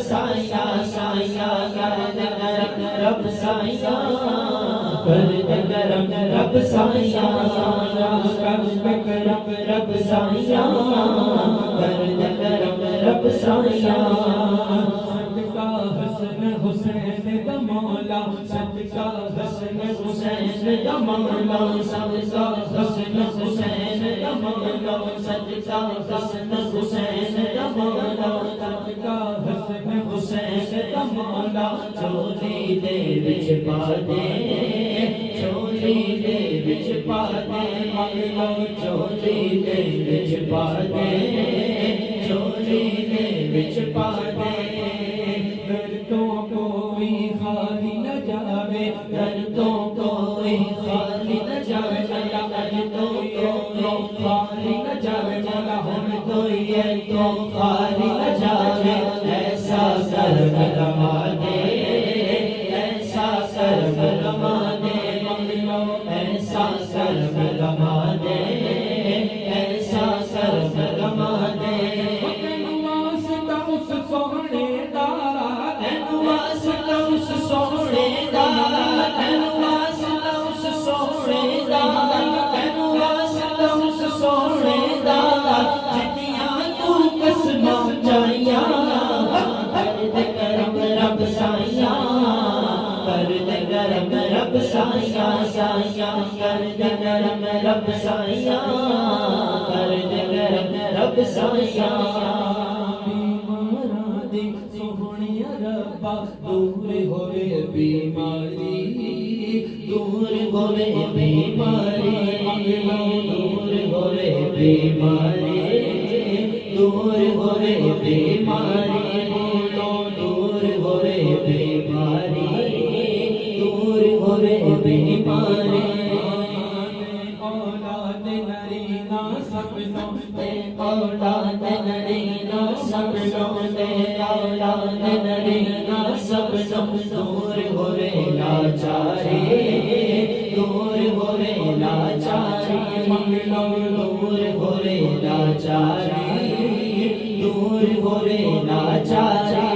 سایہ سایہ کر دے کرم رب سایہ کر دے کرم رب سایہ کر دے کرم رب سایہ کر دے کرم رب سایہ صدقہ حسن حسین دا مولا صدقہ حسن حسین دا مولا صدقہ حسن حسین دا مولا صدقہ حسن حسین دا مولا صدقہ حسن حسین دا مولا چولی دے وچ پا دے چولی دے وچ پا دے مولا چولی دے وچ پا دے چولی دے وچ پا دے دردوں کوئی خالی نہ جاوے دردوں کوئی خالی نہ جاوے دردوں کوئی خالی نہ جاوے مولا ہم کوئی ہے تو خالی نہ جاوے ایسا کرم لما دے ایسا کرم لما دے مولا ایسا کرم لما دے ایسا کرم لما دے تینوں واسطہ اس سونے دا تینوں واسطہ اس سونے دا تینوں واسطہ اس سونے دا تینوں واسطہ اس سونے دا جتیاں تو قسماں چاہیاں کر دے کرم رب سایہ کر دے کرم رب سایہ سایہ کر دے کرم رب سایہ کر دے کرم رب سایہ بیماراں دی سوہنیا ربا دور ہوئے بیماری دور ہوئے بیماری دور ہوئے بیماری دور ہوئے بیماری بولو دور ہوئے بیماری دور ہوئے بیماری اولاد نرینا سپنوں تے اولاد نرینا سپنوں تے اولاد نرینا سپنوں دور ہوئے لاچاری دور ہوئے لاچاری منگلو دور ہوئے لاچاری دور ہوئے لاچاری